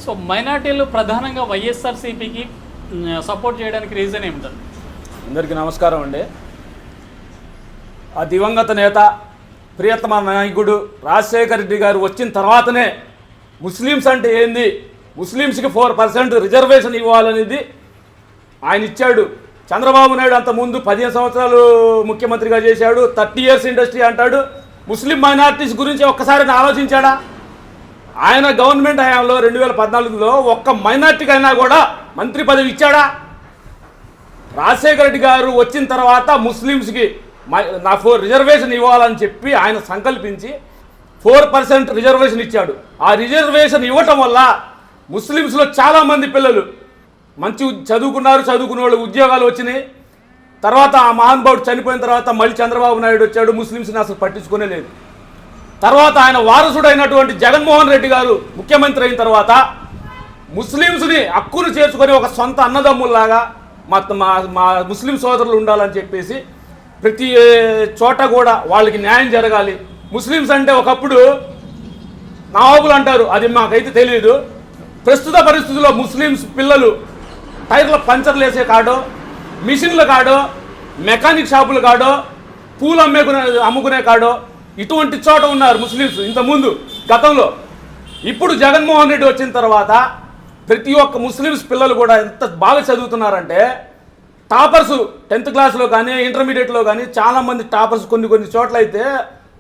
So మైనార్టీలు ప్రధానంగా వైఎస్ఆర్సీపీకి సపోర్ట్ చేయడానికి రీజన్ ఏమిటండి? అందరికీ నమస్కారం అండి. ఆ దివంగత నేత ప్రియతమ నాయకుడు రాజశేఖర రెడ్డి గారు వచ్చిన తర్వాతనే ముస్లిమ్స్ అంటే ఏంది, ముస్లిమ్స్కి 4% రిజర్వేషన్ ఇవ్వాలనేది ఆయన ఇచ్చాడు. చంద్రబాబు నాయుడు అంత ముందు 15 సంవత్సరాలు ముఖ్యమంత్రిగా చేశాడు. 30 years ఇండస్ట్రీ అంటాడు. ముస్లిం మైనారిటీస్ గురించి ఒక్కసారి ఆలోచించాడా? ఆయన గవర్నమెంట్ హయాంలో 2014లో ఒక్క మైనార్టీకి అయినా కూడా మంత్రి పదవి ఇచ్చాడా? రాజశేఖర రెడ్డి గారు వచ్చిన తర్వాత ముస్లిమ్స్కి నా 4 రిజర్వేషన్ ఇవ్వాలని చెప్పి ఆయన సంకల్పించి 4% రిజర్వేషన్ ఇచ్చాడు. ఆ రిజర్వేషన్ ఇవ్వటం వల్ల ముస్లిమ్స్లో చాలామంది పిల్లలు మంచి చదువుకున్న వాళ్ళు ఉద్యోగాలు వచ్చినాయి. తర్వాత ఆ మహానుభావుడు చనిపోయిన తర్వాత మళ్ళీ చంద్రబాబు నాయుడు వచ్చాడు, ముస్లిమ్స్ని అసలు పట్టించుకునే లేదు. తర్వాత ఆయన వారసుడైనటువంటి జగన్మోహన్ రెడ్డి గారు ముఖ్యమంత్రి అయిన తర్వాత ముస్లిమ్స్ని హక్కును చేర్చుకొని ఒక సొంత అన్నదమ్ముల్లాగా మా ముస్లిం సోదరులు ఉండాలని చెప్పేసి ప్రతి చోట కూడా వాళ్ళకి న్యాయం జరగాలి. ముస్లిమ్స్ అంటే ఒకప్పుడు నవాబులు అంటారు, అది మాకైతే తెలియదు. ప్రస్తుత పరిస్థితుల్లో ముస్లిమ్స్ పిల్లలు టైర్ల పంచర్లు వేసే కాడో, మిషన్ల కాడో, మెకానిక్ షాపుల కాడో, పూలు అమ్ముకునే కాడో ఇటువంటి చోట ఉన్నారు ముస్లిమ్స్ ఇంతకుముందు గతంలో. ఇప్పుడు జగన్మోహన్ రెడ్డి వచ్చిన తర్వాత ప్రతి ఒక్క ముస్లిమ్స్ పిల్లలు కూడా ఎంత బాగా చదువుతున్నారంటే టాపర్స్ 10th క్లాస్లో కానీ ఇంటర్మీడియట్లో కానీ చాలామంది టాపర్స్ కొన్ని చోట్ల అయితే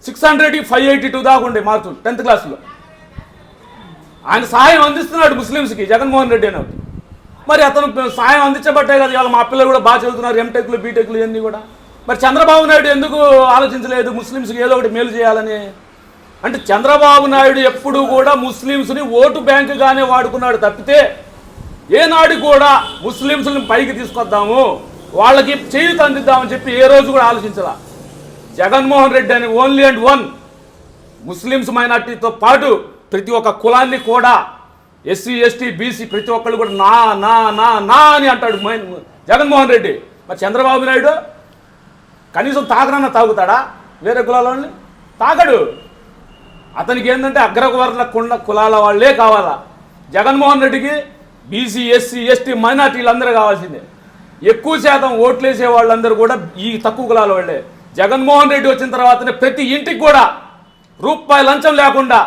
600కి 582 దాకా ఉండే మార్కులు 10th క్లాస్లో. ఆయన సహాయం అందిస్తున్నాడు ముస్లిమ్స్కి జగన్మోహన్ రెడ్డి అని. మరి అతను సాయం అందించబట్టే కదా ఇవాళ మా పిల్లలు కూడా బాగా చదువుతున్నారు, ఎంటెక్లు బీటెక్లు ఇవన్నీ కూడా. మరి చంద్రబాబు నాయుడు ఎందుకు ఆలోచించలేదు ముస్లిమ్స్కి ఏదో ఒకటి మేలు చేయాలని? అంటే చంద్రబాబు నాయుడు ఎప్పుడు కూడా ముస్లిమ్స్ని ఓటు బ్యాంకుగానే వాడుకున్నాడు తప్పితే ఏనాడు కూడా ముస్లిమ్స్ని పైకి తీసుకొద్దాము, వాళ్ళకి చేయూత అందిద్దామని చెప్పి ఏ రోజు కూడా ఆలోచించాల. జగన్మోహన్ రెడ్డి అని ఓన్లీ అండ్ వన్ ముస్లిమ్స్ మైనార్టీతో పాటు ప్రతి ఒక్క కులాన్ని కూడా ఎస్సీ ఎస్టీ బీసీ ప్రతి ఒక్కళ్ళు కూడా నా నా నా నా అని అంటాడు జగన్మోహన్ రెడ్డి. మరి చంద్రబాబు నాయుడు కనీసం తాగనన్నా తాగుతాడా? వేరే కులాలని తాగడు. అతనికి ఏంటంటే అగ్రవర్ణ కులాల వాళ్ళే కావాలా. జగన్మోహన్ రెడ్డికి బీసీ ఎస్సీ ఎస్టీ మైనార్టీలు అందరూ కావాల్సిందే. ఎక్కువ శాతం ఓట్లేసే వాళ్ళందరూ కూడా ఈ తక్కువ కులాల వాళ్ళే. జగన్మోహన్ రెడ్డి వచ్చిన తర్వాతనే ప్రతి ఇంటికి కూడా రూపాయి లంచం లేకుండా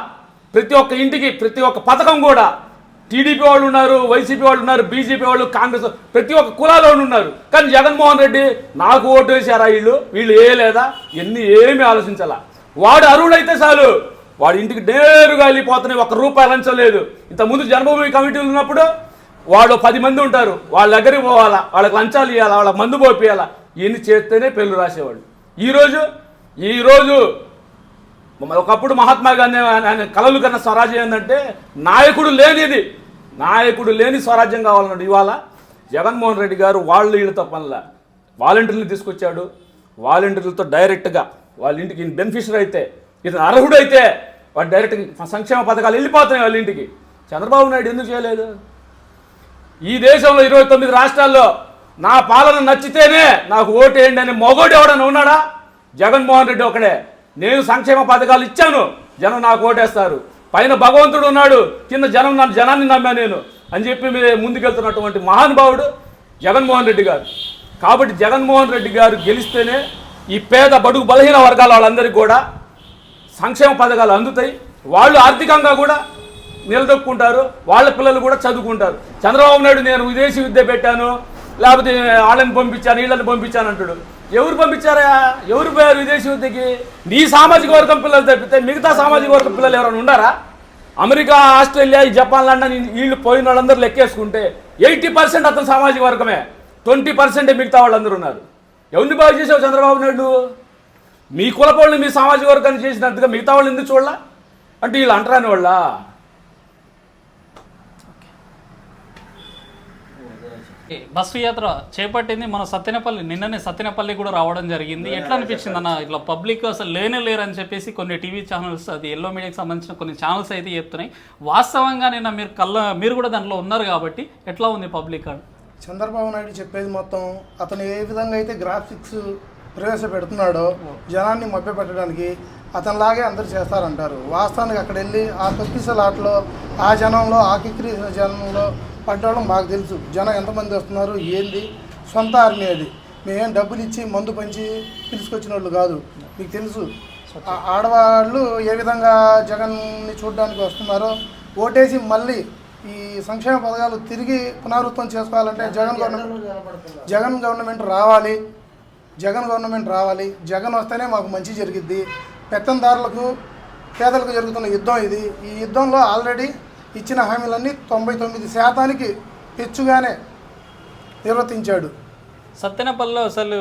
ప్రతి ఒక్క ఇంటికి ప్రతి ఒక్క పథకం కూడా టీడీపీ వాళ్ళు ఉన్నారు, వైసీపీ వాళ్ళు ఉన్నారు, బీజేపీ వాళ్ళు, కాంగ్రెస్ ప్రతి ఒక్క కులాల వాళ్ళు ఉన్నారు. కానీ జగన్మోహన్ రెడ్డి నాకు ఓటు వేసారా వీళ్ళు లేదా ఏమీ ఆలోచించాలా. వాడు అర్హుడైతే చాలు, వాడి ఇంటికి నేరుగా వెళ్ళిపోతున్నాయి, ₹1 లంచం లేదు. ఇంతకుముందు జన్మభూమి కమిటీలు ఉన్నప్పుడు వాళ్ళు 10 మంది ఉంటారు, వాళ్ళ దగ్గరికి పోవాలా, వాళ్ళకి లంచాలు ఇవ్వాలా, వాళ్ళకి మందు పోపియాలా, ఇవన్నీ చేస్తేనే పెళ్ళి రాసేవాళ్ళు. ఈరోజు ఒకప్పుడు మహాత్మా గాంధీ ఆయన కలలు కన్నా స్వరాజ్యం ఏంటంటే నాయకుడు లేని స్వరాజ్యం కావాలన్నాడు. ఇవాళ జగన్మోహన్ రెడ్డి గారు వీళ్ళతో పనుల వాలంటీర్లు తీసుకొచ్చాడు. వాలంటీర్లతో డైరెక్ట్గా వాళ్ళ ఇంటికి బెనిఫిషరీ అయితే ఇతను అర్హుడైతే వాడు డైరెక్ట్గా సంక్షేమ పథకాలు వెళ్ళిపోతున్నాయి వాళ్ళ ఇంటికి. చంద్రబాబు నాయుడు ఎందుకు చేయలేదు? ఈ దేశంలో 29 రాష్ట్రాల్లో నా పాలన నచ్చితేనే నాకు ఓటేయండి అని మొగోడు ఎవడన్నా ఉన్నాడా? జగన్మోహన్ రెడ్డి ఒకడే. నేను సంక్షేమ పథకాలు ఇచ్చాను, జనం నాకు ఓటేస్తారు. పైన భగవంతుడు ఉన్నాడు, కింద జనాన్ని నమ్మా నేను అని చెప్పి ముందుకెళ్తున్నటువంటి మహానుభావుడు జగన్మోహన్ రెడ్డి గారు. కాబట్టి జగన్మోహన్ రెడ్డి గారు గెలిస్తేనే ఈ పేద బడుగు బలహీన వర్గాల వాళ్ళందరికీ కూడా సంక్షేమ పథకాలు అందుతాయి. వాళ్ళు ఆర్థికంగా కూడా నిలదొక్కుంటారు, వాళ్ళ పిల్లలు కూడా చదువుకుంటారు. చంద్రబాబు నాయుడు నేను విదేశీ విద్య పెట్టాను, లేకపోతే వాళ్ళని పంపించాను, వీళ్ళని పంపించాను అంటాడు. ఎవరు పంపించారా? ఎవరు పోయారు విదేశీ విద్యకి? నీ సామాజిక వర్గం పిల్లలు తప్పితే మిగతా సామాజిక వర్గం పిల్లలు ఎవరైనా ఉండారా? అమెరికా, ఆస్ట్రేలియా, జపాన్, లండన్ వీళ్ళు పోయిన వాళ్ళందరూ లెక్కేసుకుంటే 80% అతని సామాజిక వర్గమే, 20% మిగతా వాళ్ళందరూ ఉన్నారు. ఎవరిని బాగా చేసావు చంద్రబాబు నాయుడు? మీ కులపోళ్ళని మీ సామాజిక వర్గాన్ని చేసినట్టుగా మిగతా వాళ్ళు ఎందుకు చూడాల? అంటే వీళ్ళు అంటరాని వాళ్ళ. బస్సు యాత్ర చేపట్టింది మన నిన్ననే సత్తెనపల్లి కూడా రావడం జరిగింది. ఎట్లా అనిపించింది అన్న? ఇట్లా పబ్లిక్ అసలు లేరని చెప్పేసి కొన్ని టీవీ ఛానల్స్, అది ఎల్లో మీడియాకి సంబంధించిన కొన్ని ఛానల్స్ అయితే చెప్తున్నాయి. వాస్తవంగా నిన్న మీరు కూడా దాంట్లో ఉన్నారు కాబట్టి ఎట్లా ఉంది పబ్లిక్? చంద్రబాబు నాయుడు చెప్పేది మొత్తం అతను ఏ విధంగా అయితే గ్రాఫిక్స్ ప్రవేశపెడుతున్నాడో జనాన్ని మభ్యపెట్టడానికి అతనిలాగే అందరూ చేస్తారంటారు. వాస్తవానికి అక్కడ వెళ్ళి ఆ తొక్కిసలాటలో ఆ జనంలో ఆ కిక్కిరి జనంలో పడ్డడం మాకు తెలుసు. జనం ఎంతమంది వస్తున్నారు ఏంది, సొంత ఆర్మీ అది. మేమేం డబ్బులు ఇచ్చి మందు పంచి పిలుచుకొచ్చిన వాళ్ళు కాదు. మీకు తెలుసు ఆడవాళ్ళు ఏ విధంగా జగన్ని చూడడానికి వస్తున్నారో. ఓటేసి మళ్ళీ ఈ సంక్షేమ పథకాలు తిరిగి పునరావృతం చేసుకోవాలంటే జగన్ గవర్నమెంట్ రావాలి. జగన్ వస్తేనే మాకు మంచి జరిగిద్ది. పెత్తందారులకు పేదలకు జరుగుతున్న యుద్ధం ఇది. ఈ యుద్ధంలో ఆల్రెడీ ఇచ్చిన హామీలన్నీ 99% పెచ్చుగానే నిర్వర్తించాడు. సత్తెనపల్లిలో అసలు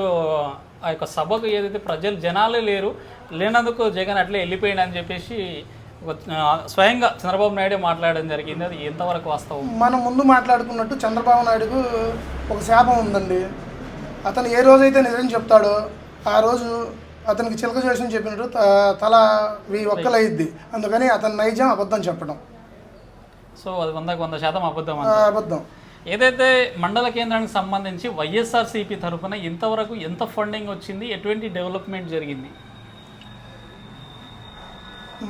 ఆ యొక్క సభకు ఏదైతే జనాలే లేనందుకు జగన్ అట్లే వెళ్ళిపోయింది అని చెప్పేసి స్వయంగా చంద్రబాబు నాయుడు మాట్లాడడం జరిగింది. అది ఎంతవరకు వాస్తవం? మనం ముందు మాట్లాడుకున్నట్టు చంద్రబాబు నాయుడుకు ఒక శాపం ఉందండి. అతను ఏ రోజైతే నిజం చెప్తాడో ఆ రోజు అతనికి చిలక జోషం చెప్పినట్టు తల 1000 ఒక్కలైద్ది. అందుకని అతని నైజం అబద్ధం చెప్పడం. సో అది 100% అబద్ధం. ఏదైతే మండల కేంద్రానికి సంబంధించి వైఎస్ఆర్సీపీ తరఫున ఇంతవరకు ఎంత ఫండింగ్ వచ్చింది, ఎటువంటి డెవలప్మెంట్ జరిగింది?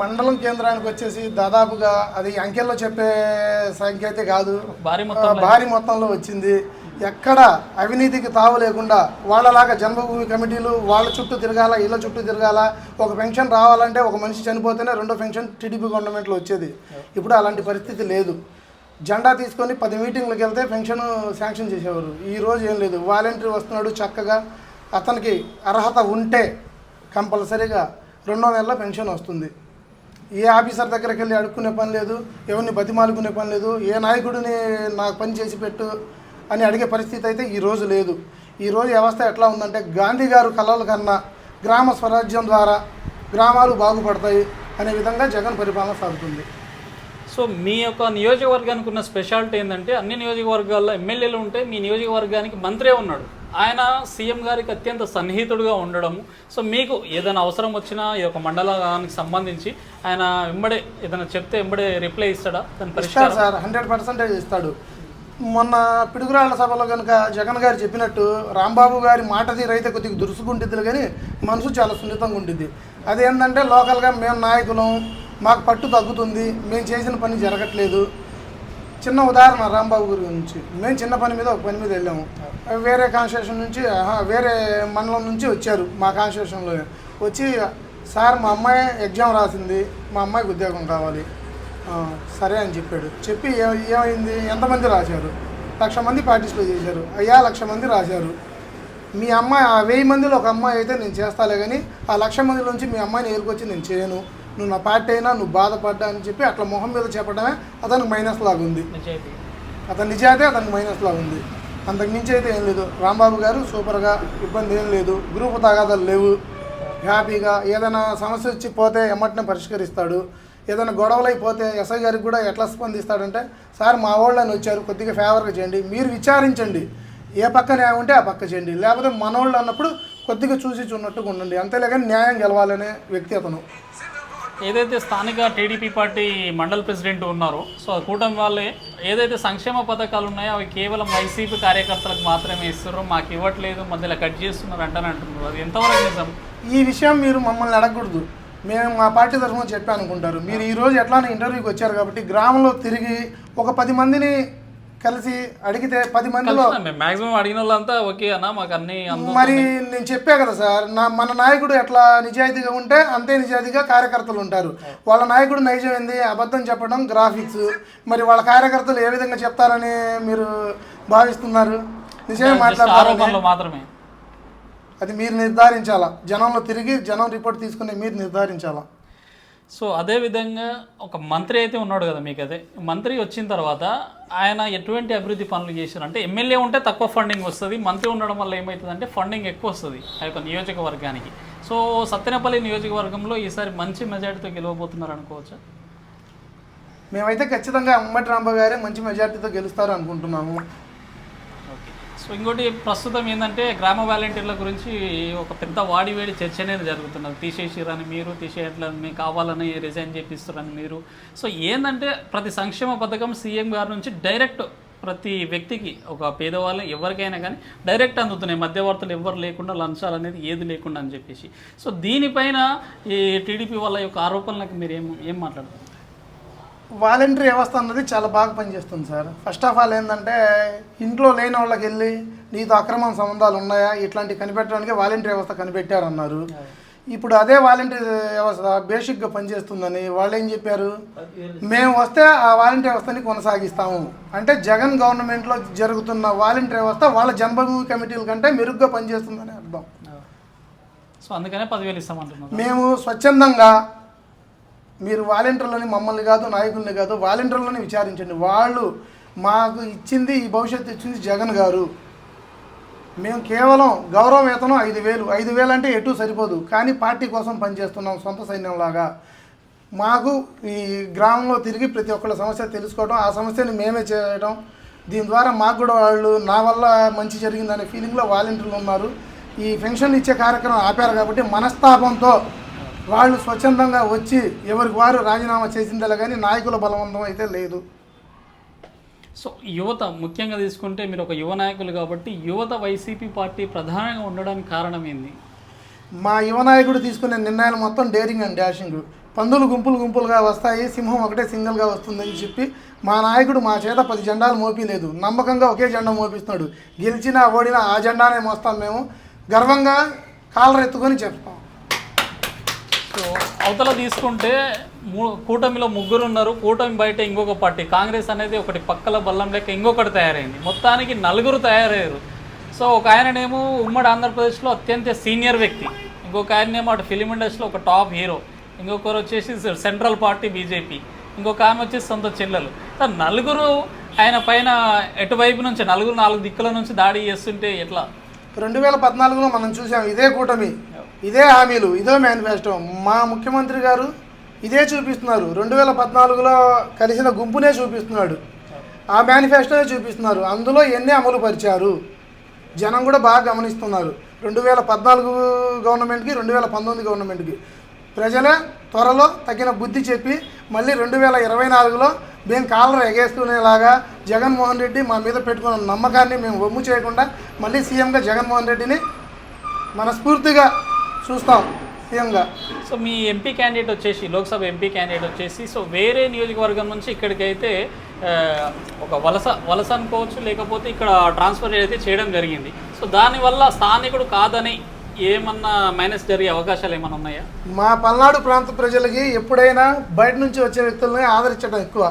మండలం కేంద్రానికి వచ్చేసి దాదాపుగా అది అంకెల్లో చెప్పే సంఖ్య అయితే కాదు, భారీ మొత్తంలో వచ్చింది. ఎక్కడ అవినీతికి తావు లేకుండా వాళ్ళలాగా జన్మభూమి కమిటీలు వాళ్ళ చుట్టూ తిరగాల, ఇళ్ళ చుట్టూ తిరగాల. ఒక పెన్షన్ రావాలంటే ఒక మనిషి చనిపోతేనే రెండో పెన్షన్ టీడీపీ గవర్నమెంట్లో వచ్చేది. ఇప్పుడు అలాంటి పరిస్థితి లేదు. జెండా తీసుకొని 10 మీటింగ్లకు వెళ్తే పెన్షన్ శాంక్షన్ చేసేవారు. ఈరోజు ఏం లేదు. వాలంటీర్ వస్తున్నాడు చక్కగా. అతనికి అర్హత ఉంటే కంపల్సరీగా 2వ నెలలో పెన్షన్ వస్తుంది. ఏ ఆఫీసర్ దగ్గరికి వెళ్ళి అడుక్కునే పని లేదు, ఎవరిని బతిమాలుకునే పని లేదు, ఏ నాయకుడిని నాకు పని చేసి పెట్టు అని అడిగే పరిస్థితి అయితే ఈరోజు లేదు. ఈరోజు వ్యవస్థ ఎట్లా ఉందంటే గాంధీ గారు కలల కన్నా గ్రామ స్వరాజ్యం ద్వారా గ్రామాలు బాగుపడతాయి అనే విధంగా జగన్ పరిపాలన సాగుతుంది. సో మీ యొక్క నియోజకవర్గానికి ఉన్న స్పెషాలిటీ ఏంటంటే అన్ని నియోజకవర్గాల్లో ఎమ్మెల్యేలు ఉంటే మీ నియోజకవర్గానికి మంత్రే ఉన్నాడు. ఆయన సీఎం గారికి అత్యంత సన్నిహితుడుగా ఉండడము. సో మీకు ఏదైనా అవసరం వచ్చినా ఈ యొక్క మండలానికి సంబంధించి ఆయన వెంబడే ఏదైనా చెప్తే వెంబడే రిప్లై ఇస్తాడా? ఇస్తాడు సార్, 100% ఇస్తాడు. మొన్న పిడుగురాళ్ల సభలో కనుక జగన్ గారు చెప్పినట్టు రాంబాబు గారి మాట తీరైతే కొద్దిగా దురుసుకుంటుంది, కానీ మనసు చాలా సున్నితంగా ఉంటుంది. అదేంటంటే లోకల్గా మేము నాయకులం, మాకు పట్టు తగ్గుతుంది, మేము చేసిన పని జరగట్లేదు. చిన్న ఉదాహరణ రాంబాబు గురించి. మేము చిన్న పని మీద ఒక పని మీద వెళ్ళాము. వేరే కాన్స్టిట్యూషన్ నుంచి వేరే మండలం నుంచి వచ్చారు మా కాన్స్టిట్యూషన్లో. వచ్చి సార్ మా అమ్మాయి ఎగ్జామ్ రాసింది, మా అమ్మాయికి ఉద్యోగం కావాలి. సరే అని చెప్పాడు. చెప్పి ఏమైంది, ఎంతమంది రాశారు? 1,00,000 మంది పార్టిసిపేట్ చేశారు. అయ్యా 1,00,000 మంది రాశారు. మీ అమ్మాయి ఆ 1000 మందిలో ఒక అమ్మాయి అయితే నేను చేస్తాలే, కానీ ఆ 1,00,000 మంది నుంచి మీ అమ్మాయిని ఏరుకొచ్చి నేను చేయను, నువ్వు నా పార్టీ అయినా నువ్వు బాధపడ్డా అని చెప్పి అట్లా మొహం మీద చెప్పడమే అతనికి మైనస్ లాగా ఉంది. అతని నిజాయితీ అతనికి మైనస్ లాగా ఉంది. అంతకు మించి అయితే ఏం లేదు. రాంబాబు గారు సూపర్గా, ఇబ్బంది ఏం లేదు. గ్రూపు తగాదాలు లేవు. హ్యాపీగా ఏదైనా సమస్య వచ్చి పోతే ఎమ్మటనే పరిష్కరిస్తాడు. ఏదైనా గొడవలు అయిపోతే ఎస్ఐ గారికి కూడా ఎట్లా స్పందిస్తాడంటే, సార్ మా వాళ్ళని వచ్చారు, కొద్దిగా ఫేవర్గా చేయండి, మీరు విచారించండి, ఏ పక్క న్యాయం ఉంటే ఆ పక్క చేయండి, లేకపోతే మనోళ్ళు అన్నప్పుడు కొద్దిగా చూసి చూన్నట్టుగా ఉండండి, అంతేలేగాని న్యాయం గెలవాలనే వ్యక్తి అతను. ఏదైతే స్థానిక టీడీపీ పార్టీ మండల్ ప్రెసిడెంట్ ఉన్నారో, సో కూటమి వాళ్ళే ఏదైతే సంక్షేమ పథకాలు ఉన్నాయో అవి కేవలం వైసీపీ కార్యకర్తలకు మాత్రమే ఇస్తారు, మాకు ఇవ్వట్లేదు, మధ్యలో కట్ చేస్తున్నారు అంటున్నారు. అది ఎంతవరకు నిజం? ఈ విషయం మీరు మమ్మల్ని అడగకూడదు, మేము మా పార్టీ తరఫున చెప్పి అనుకుంటారు. మీరు ఈరోజు ఎట్లానే ఇంటర్వ్యూకి వచ్చారు కాబట్టి గ్రామంలో తిరిగి ఒక 10 మందిని కలిసి అడిగితే 10 మందిలో మాక్సిమం అడిగిన వాళ్ళంతా ఓకే అన్న మాకు అన్ని. మరి నేను చెప్పా కదా సార్, మన నాయకుడు ఎట్లా నిజాయితీగా ఉంటే అంతే నిజాయితీగా కార్యకర్తలు ఉంటారు. వాళ్ళ నాయకుడు నైజం ఏంది, అబద్ధం చెప్పడం, గ్రాఫిక్స్. మరి వాళ్ళ కార్యకర్తలు ఏ విధంగా చెప్తారని మీరు భావిస్తున్నారు? నిజమే మాట్లాడతారు మాత్రమే. అది మీరు నిర్ధారించాలా. జనంలో తిరిగి జనం రిపోర్ట్ తీసుకుని మీరు నిర్ధారించాలా. సో అదేవిధంగా ఒక మంత్రి అయితే ఉన్నాడు కదా మీకు, అదే మంత్రి వచ్చిన తర్వాత ఆయన ఎటువంటి అభివృద్ధి పనులు చేశారు అంటే, ఎమ్మెల్యే ఉంటే తక్కువ ఫండింగ్ వస్తుంది, మంత్రి ఉండడం వల్ల ఏమవుతుందంటే ఫండింగ్ ఎక్కువ వస్తుంది ఆ యొక్క నియోజకవర్గానికి. సో సత్తెనపల్లి నియోజకవర్గంలో ఈసారి మంచి మెజార్టీతో గెలవబోతున్నారు అనుకోవచ్చా? మేమైతే ఖచ్చితంగా అంబటి రాంబాబు గారే మంచి మెజార్టీతో గెలుస్తారు అనుకుంటున్నాము. సో ఇంకోటి ప్రస్తుతం ఏంటంటే గ్రామ వాలంటీర్ల గురించి ఒక పెద్ద వాడివేడి చర్చ అనేది జరుగుతున్నది. తీసేసిరని మీరు, తీసేయట్లని కావాలని రిజైన్ చేపిస్తారని మీరు. సో ఏంటంటే ప్రతి సంక్షేమ పథకం సీఎం గారి నుంచి డైరెక్ట్ ప్రతి వ్యక్తికి ఒక పేదవాళ్ళు ఎవరికైనా కానీ డైరెక్ట్ అందుతున్నాయి, మధ్యవర్తులు ఎవరు లేకుండా, లంచాలు అనేది ఏది లేకుండా అని చెప్పేసి. సో దీనిపైన ఈ టీడీపీ వాళ్ళ యొక్క ఆరోపణలకు మీరు ఏం మాట్లాడతారు? వాలంటరీ వ్యవస్థ అన్నది చాలా బాగా పనిచేస్తుంది సార్. ఫస్ట్ ఆఫ్ ఆల్ ఏంటంటే ఇంట్లో లేని వాళ్ళకి వెళ్ళి నీతో అక్రమ సంబంధాలు ఉన్నాయా ఇట్లాంటివి కనిపెట్టడానికి వాలంటరీ వ్యవస్థ కనిపెట్టారన్నారు. ఇప్పుడు అదే వాలంటరీ వ్యవస్థ బేసిక్గా పనిచేస్తుందని వాళ్ళు ఏం చెప్పారు, మేము వస్తే ఆ వాలంటరీ వ్యవస్థని కొనసాగిస్తాము అంటే జగన్ గవర్నమెంట్లో జరుగుతున్న వాలంటరీ వ్యవస్థ వాళ్ళ జన్మభూమి కమిటీల కంటే మెరుగ్గా పనిచేస్తుందని అర్థం. సో అందుకనే 10,000 ఇస్తామంటున్నాం. మేము స్వచ్ఛందంగా మీరు వాలంటీర్లని మమ్మల్ని కాదు నాయకుల్ని కాదు వాలంటీర్లని విచారించండి, వాళ్ళు మాకు ఇచ్చింది ఈ భవిష్యత్తు ఇచ్చింది జగన్ గారు, మేము కేవలం గౌరవ వేతనం 5,000 5,000 అంటే ఎటు సరిపోదు కానీ పార్టీ కోసం పనిచేస్తున్నాం సొంత సైన్యంలాగా. మాకు ఈ గ్రామంలో తిరిగి ప్రతి ఒక్కళ్ళ సమస్య తెలుసుకోవడం, ఆ సమస్యని మేమే చేయడం, దీని ద్వారా మాకు కూడా వాళ్ళు నా వల్ల మంచి జరిగిందనే ఫీలింగ్లో వాలంటీర్లు ఉన్నారు. ఈ పెన్షన్ ఇచ్చే కార్యక్రమం ఆపారు కాబట్టి మనస్తాపంతో వాళ్ళు స్వచ్ఛందంగా వచ్చి ఎవరికి వారు రాజీనామా చేసిందలే కానీ నాయకుల బలవంతం అయితే లేదు. సో యువత ముఖ్యంగా తీసుకుంటే మీరు ఒక యువ నాయకులు కాబట్టి యువత వైసీపీ పార్టీ ప్రధానంగా ఉండడానికి కారణం ఏంది? మా యువ నాయకుడు తీసుకునే నిర్ణయాలు మొత్తం డేరింగ్ అండ్ డాషింగ్. పందులు గుంపులుగా వస్తాయి, సింహం ఒకటే సింగిల్గా వస్తుందని చెప్పి మా నాయకుడు మా చేత 10 జెండాలు మోపిలేదు, నమ్మకంగా ఒకే జెండా మోపిస్తున్నాడు. గెలిచినా ఓడినా ఆ జెండానే మోస్తాం, మేము గర్వంగా కాలర్ ఎత్తుకొని చెప్తాం. సో అవతల తీసుకుంటే కూటమిలో 3 ఉన్నారు, కూటమి బయట ఇంకొక పార్టీ కాంగ్రెస్ అనేది ఒకటి పక్కల బల్లం లెక్క ఇంకొకటి తయారైంది, మొత్తానికి 4 తయారయ్యారు. సో ఒక ఆయననేమో ఉమ్మడి ఆంధ్రప్రదేశ్లో అత్యంత సీనియర్ వ్యక్తి, ఇంకొక ఆయననేమో అటు ఫిలిం ఇండస్ట్రీలో ఒక టాప్ హీరో, ఇంకొకరు వచ్చేసి సెంట్రల్ పార్టీ బీజేపీ, ఇంకొక ఆమె వచ్చేసి సొంత చెల్లెలు. 4 ఆయన పైన ఎటువైపు నుంచి 4 దిక్కుల నుంచి దాడి చేస్తుంటే ఎట్లా? 2014లో మనం చూసాం ఇదే కూటమి, ఇదే హామీలు, ఇదే మేనిఫెస్టో. మా ముఖ్యమంత్రి గారు ఇదే చూపిస్తున్నారు. 2014లో కలిసిన గుంపునే చూపిస్తున్నాడు, ఆ మేనిఫెస్టోనే చూపిస్తున్నారు. అందులో ఎన్ని అమలు పరిచారు జనం కూడా బాగా గమనిస్తున్నారు. 2014 గవర్నమెంట్కి 2019 గవర్నమెంట్కి ప్రజలే త్వరలో తగిన బుద్ధి చెప్పి మళ్ళీ 2024లో మేము కాలర్ ఎగేసుకునేలాగా జగన్మోహన్ రెడ్డి మా మీద పెట్టుకున్న నమ్మకాన్ని మేము వమ్ము చేయకుండా మళ్ళీ సీఎంగా జగన్మోహన్ రెడ్డిని మనస్ఫూర్తిగా చూస్తాం సీఎంగా. సో మీ ఎంపీ క్యాండిడేట్ వచ్చేసి లోక్సభ ఎంపీ క్యాండిడేట్ వచ్చేసి సో వేరే నియోజకవర్గం నుంచి ఇక్కడికైతే ఒక వలస అనుకోవచ్చు, లేకపోతే ఇక్కడ ట్రాన్స్ఫర్ అయితే చేయడం జరిగింది. సో దానివల్ల స్థానికుడు కాదని ఏమన్నా మైనస్ జరిగే అవకాశాలు ఏమైనా ఉన్నాయా? మా పల్నాడు ప్రాంత ప్రజలకి ఎప్పుడైనా బయట నుంచి వచ్చే వ్యక్తులని ఆదరించడం ఎక్కువ,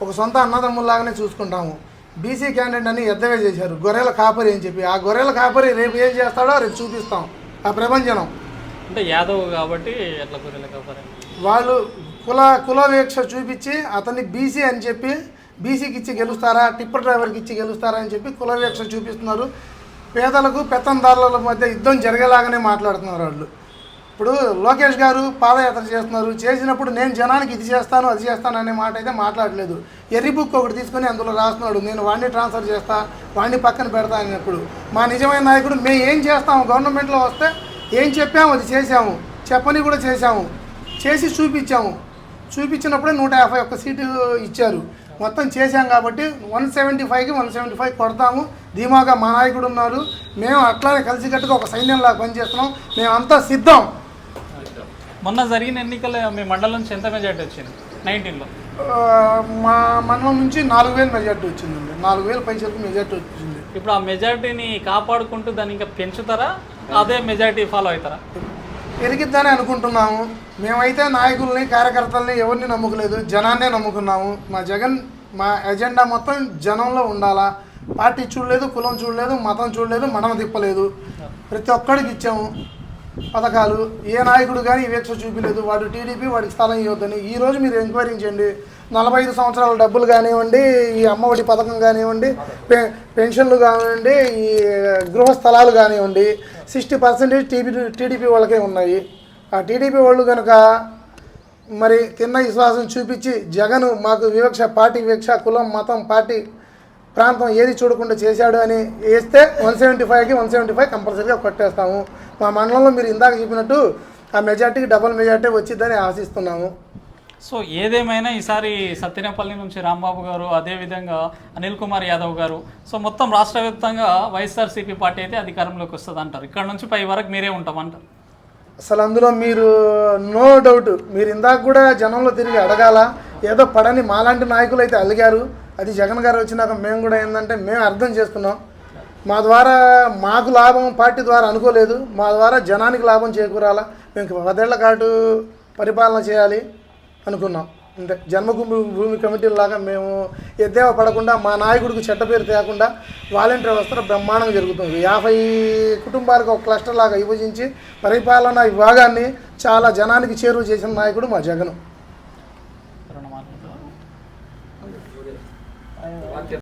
ఒక సొంత అన్నదమ్ముల్లాగానే చూసుకుంటాము. బీసీ క్యాండిడేట్ అని ఎద్దవే చేశారు, గొర్రెల కాపరి అని చెప్పి. ఆ గొర్రెల కాపరి రేపు ఏం చేస్తాడో రేపు చూపిస్తాం ఆ ప్రపంచం. అంటే యాదవ్ కాబట్టి ఎట్లా గొర్రెల కాపరి వాళ్ళు కుల వీక్ష చూపించి అతన్ని బీసీ అని చెప్పి బీసీకి ఇచ్చి గెలుస్తారా, టిప్పర్ డ్రైవర్కి ఇచ్చి గెలుస్తారా అని చెప్పి కుల వీక్ష చూపిస్తున్నారు. పేదలకు పెత్తందారుల మధ్య యుద్ధం జరిగేలాగానే మాట్లాడుతున్నారు వాళ్ళు. ఇప్పుడు లోకేష్ గారు పాదయాత్ర చేస్తున్నారు, చేసినప్పుడు నేను జనానికి ఇది చేస్తాను అది చేస్తాను అనే మాట అయితే మాట్లాడలేదు. ఎర్రి బుక్ ఒకటి తీసుకొని అందులో రాస్తున్నాడు, నేను వాడిని ట్రాన్స్ఫర్ చేస్తా వాడిని పక్కన పెడతా అన్నప్పుడు. మా నిజమైన నాయకుడు మేము ఏం చేస్తాము, గవర్నమెంట్లో వస్తే ఏం చెప్పాము అది చేసాము, చెప్పని కూడా చేసాము, చేసి చూపించాము. చూపించినప్పుడే 151 సీటు ఇచ్చారు. మొత్తం చేశాం కాబట్టి 175కి 175 కొడతాము ధీమాగా మా నాయకుడు ఉన్నారు. మేము అట్లానే కలిసికట్టుగా ఒక సైన్యంలాగా పనిచేస్తున్నాం, మేమంతా సిద్ధం. మొన్న జరిగిన ఎన్నికల్లో మీ మండలం నుంచి ఎంత మెజార్టీ వచ్చింది? 19లో మా మండలం నుంచి 4,000 మెజార్టీ వచ్చిందండి. 4,000 పైసలకు మెజార్టీ వచ్చింది. ఇప్పుడు ఆ మెజార్టీని కాపాడుకుంటూ దాన్ని ఇంకా పెంచుతారా, అదే మెజార్టీ ఫాలో అవుతారా? పెరిగిద్దని అనుకుంటున్నాము. మేమైతే నాయకుల్ని కార్యకర్తల్ని ఎవరిని నమ్ముకోలేదు, జనాన్నే నమ్ముకున్నాము. మా ఎజెండా మొత్తం జనంలో ఉండాలా. పార్టీ చూడలేదు, కులం చూడలేదు, మతం చూడలేదు, మడమ తిప్పలేదు. ప్రతి ఒక్కడికి ఇచ్చాము పథకాలు. ఏ నాయకుడు కానీ వివక్ష చూపించలేదు. వాడు టీడీపీ వాడికి స్థలం ఇవ్వద్దని. ఈరోజు మీరు ఎంక్వైరీ చేయండి, 45 సంవత్సరాల డబ్బులు కానివ్వండి, ఈ అమ్మఒడి పథకం కానివ్వండి, పెన్షన్లు కానివ్వండి, ఈ గృహ స్థలాలు కానివ్వండి, 60% టీడీపీ వాళ్ళకే ఉన్నాయి. ఆ టీడీపీ వాళ్ళు కనుక మరి తిన్న విశ్వాసం చూపించి జగన్ మాకు వివక్ష, పార్టీ వివక్ష, కులం మతం పార్టీ ప్రాంతం ఏది చూడకుండా చేశాడు అని వేస్తే 175కి 175 కంపల్సరీగా కొట్టేస్తాము. మా మండలంలో మీరు ఇందాక చెప్పినట్టు ఆ మెజార్టీకి డబుల్ మెజార్టీ వచ్చిందని ఆశిస్తున్నాము. సో ఏదేమైనా ఈసారి సత్తెనపల్లి నుంచి రాంబాబు గారు, అదేవిధంగా అనిల్ కుమార్ యాదవ్ గారు, సో మొత్తం రాష్ట్ర వ్యాప్తంగా వైఎస్ఆర్సీపీ పార్టీ అయితే అధికారంలోకి వస్తుంది అంటారు. ఇక్కడ నుంచి పై వరకు మీరే ఉంటామంటారు. అసలు అందులో మీరు నో డౌట్, మీరు ఇందాక కూడా జనంలో తిరిగి అడగాల, ఏదో పడని మాలాంటి నాయకులు అయితే అలిగారు. అది జగన్ గారు వచ్చినాక మేము కూడా ఏంటంటే మేము అర్థం చేసుకున్నాం. మా ద్వారా మాకు లాభం పార్టీ ద్వారా అనుకోలేదు, మా ద్వారా జనానికి లాభం చేకూరాలా, మేము 10 ఏళ్ల పాటు పరిపాలన చేయాలి అనుకున్నాం. అంటే జన్మభూమి కమిటీలాగా మేము ఎద్దేవా పడకుండా, మా నాయకుడికి చెడ్డ పేరు తేకుండా వాలంటీర్ వ్యవస్థ బ్రహ్మాండంగా జరుగుతుంది. 50 కుటుంబాలకు ఒక క్లస్టర్ లాగా విభజించి పరిపాలన విభాగాన్ని చాలా జనానికి చేరువ చేసిన నాయకుడు మా జగన్.